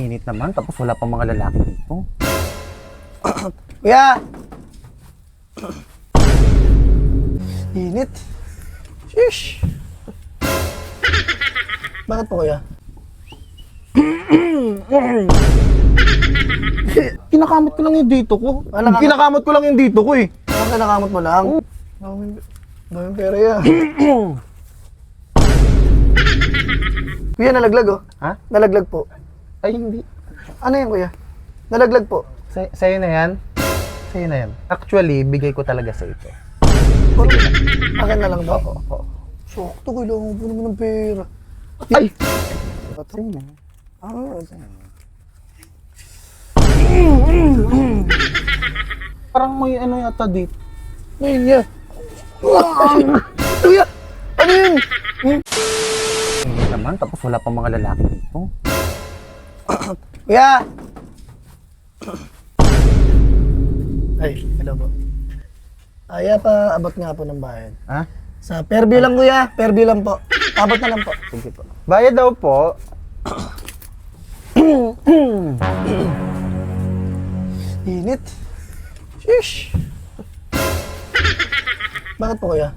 Init naman, tapos wala pang mga lalaki dito. Kuya! Init. Shish! Bakit po kuya? Kinakamot ko lang yung dito ko. Kinakamot ko lang yung dito ko eh. Bakit nakamot mo lang? Daming pera yan. Kuya, nalaglag oh. Ha? Nalaglag po. Ay, hindi. Ano yan kuya? Nalaglag po. Sa'yo na yan? Sa'yo na yan. Actually, bigay ko talaga sa ito. Akin na lang ba? Oo. Sakto, kailangan po naman ng pera. Ay! Sa'yo na yan. Parang may ano yata dito. Ngayon niya. Kuya! Ano yun? Hindi naman, tapos wala pang mga lalaki dito. Kuya! Ay, hello po. Aya pa, abot nga po ng bayan. Ha? Sa Fairview lang kuya, Fairview lang po. Abot na lang po. Sige po. Bayad daw po. Init. Shish! Bakit po kuya?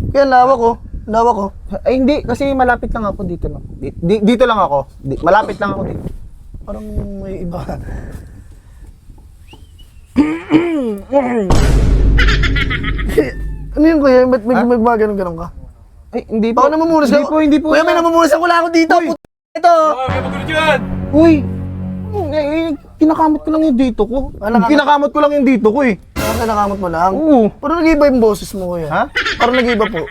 Kuya, lawak ko. Lawak ko. Ay, hindi. Kasi malapit lang ako dito. No? Dito lang ako. Malapit lang ako dito. Parang may iba. Ano yun kuya? Ba't may mga ganun-ganun ka? Ay, hindi po. Baka namumunas ka. Hindi po. Kuya, may namumunas ako lang ako dito. Ito. Uy! Kinakamot ko lang yung dito ko. Kinakamot ko lang yung dito ko eh. Bakit nakamot mo lang? Oo. Parang nag-iba yung boses mo kuya. Ha? Parang nag-iba po.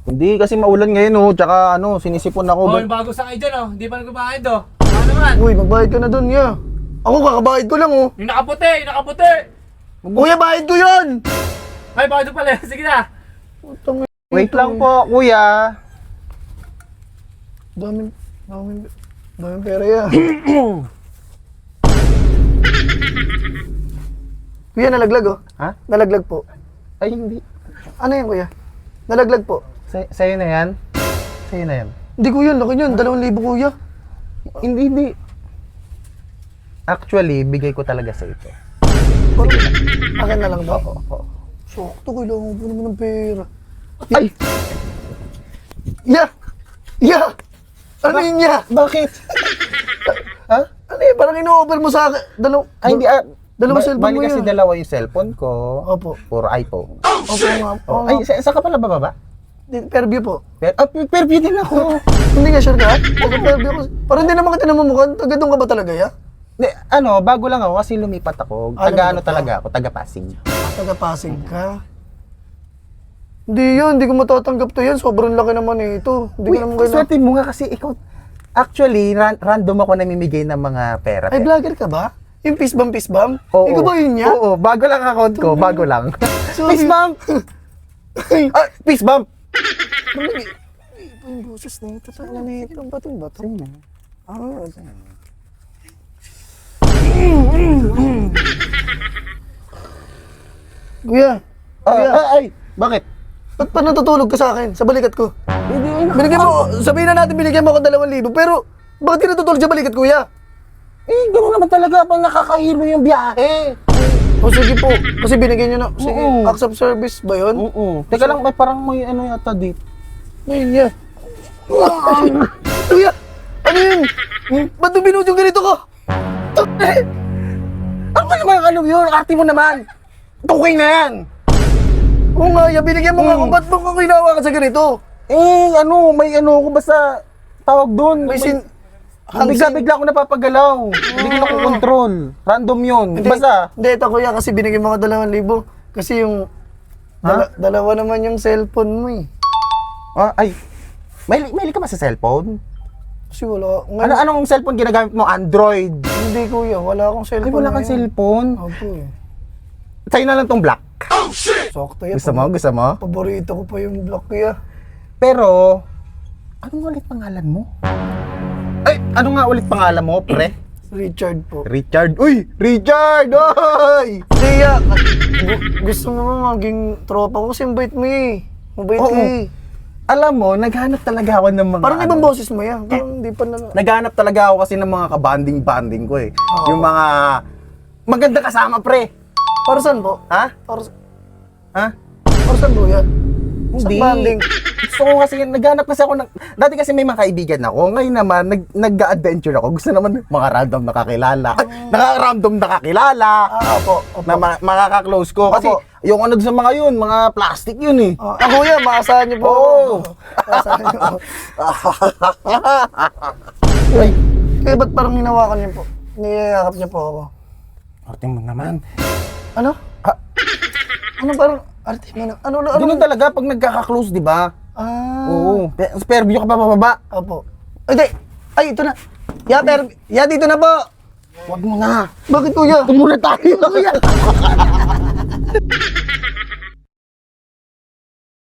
Hindi kasi maulan ngayon oh. Tsaka ano, sinisipon ako. Oh, yung bago sakay dyan oh. Hindi pa nagbabayad oh. Ano naman? Uy, magbayad ka na dun ya. Ako kakabayad ko lang oh. Yung nakaputi, yung nakaputi. Kuya, bayad ko yun! Ay, bakit pala? Sige na. Putang ina Wait ito, lang eh. po, kuya. Daming pera yan. Kuya, nalaglag oh. Ha? Nalaglag po. Ay, hindi. Ano yan kuya? Nalaglag po. Sa'yo na yan? Sa'yo na yan? Hindi kuya, laki yun. 2,000 kuya. Hindi. Actually, bigay ko talaga sa ito. Akin na lang ba? Oo. Sakto, kailangan po naman ng pera. Ay! Ya! Ano yun ya? Bakit? Ha? Ano yun? Parang ino-over mo sa akin. Ay, hindi. Dalawang cellphone Bali mo kasi yun. dalawa yung cellphone ko. Opo. Puro iPhone. Opo nga. Oh. Ay, saan ka pala bababa? Fairview po. Fairview din ako. Hindi ka sure ka? Fairview ko. Parang hindi naman kita namumukhan. Taga doon ka ba talaga ya? Hindi, bago lang ako kasi lumipat ako. Taga ano talaga ako, taga Pasig. Taga Pasig ka? Hindi yun, hindi ko matatanggap to yan. Sobrang laki naman eh ito. Hindi ko naman kailangan. Swerte mo nga kasi ikaw. Actually, random ako namimigay ng mga pera. Ay, vlogger ka ba? Yung fist bump? Oo. Ikaw ba yun niya? Oo, bago lang account ko, bago lang. Sorry. Fist bump! Fist bump! Yung boses na ito. Tala na ito. Batong bato. Kuya. Kuya. Ay, bakit? Ba't pa natutulog ka sa akin? Sa balikat ko? Hindi, Binigyan mo, sabihin na natin binigyan mo ako 2,000. Pero, bakit ka natutulog sa balikat, kuya? gano'n naman talaga pag nakakahilo yung biyahe. O sige po, kasi binigyan nyo na. Sige, Oo. accept service ba yun? Oo. Teka lang, parang may ano yata dito. Ngayon niya. Kuya, ano yun? Ba't nung binudyong ganito ko? Ano ba naman ano yun? Arte mo naman. Okay na yan. Oo nga, ya, binigyan mo nga ako. Ba't mo ko ginawa ka sa ganito? May ano ko basta tawag doon. May sin... Bigla ako napapagalaw. Hindi ko nakokontrol. Random yun. Basta. Hindi, ito kuya, kasi binigyan mo ako 2,000. Kasi yung... dalawa naman yung cellphone mo eh. Ay. Mahilig ka ba sa cellphone? Kasi wala... Anong cellphone ginagamit mo? Android? Hindi kuya, wala akong cellphone. Ay, wala kang ngayon. cellphone? Opo eh. Sa'yo na lang tong black. Sakto yan. Gusto mo? Paborito ko pa yung black kuya. Pero, anong ulit pangalan mo? Ay, ano nga ulit pangalan mo, pre? Richard po. Richard. Uy! Richard! Oy! Tiya, gusto mo ba maging tropa ko kasi mabait mo eh. Mabait Oo. ka eh. Alam mo, naghanap talaga ako ng mga Parang ano, ibang boses mo yan. Parang hindi pa na... Naghanap talaga ako kasi ng mga kabanding-banding ko eh. Yung mga maganda kasama, pre. Para saan po? Ha? Para, Ha? para saan po yan? Sa Hindi. banding. Gusto ko kasi, naghanap kasi ako ng... Dati kasi may mga kaibigan ako. Ngayon naman, nag-adventure ako. Gusto naman mga random nakakilala. Naka-random nakakilala. Opo. Na makaka-close ko. Kasi Opo. yung ano sa mga yun, mga plastic yun eh. Kuya, maasahan niyo po. Oo. Maasahan niyo po. Uy, Kaya ba't parang hinawakan niyo po? Niyayakap niyo po ako. arte mo naman. Ano? Ah. Ano parang... Arte mo na... Ano? Ganun talaga pag nagkaka-close, di ba? Ah. Oo. Spare view ka pa bababa. Opo. Ay, di. Ay, ito na. Dito na po. Huwag mo na. Bakit kuya? Tumura tayo.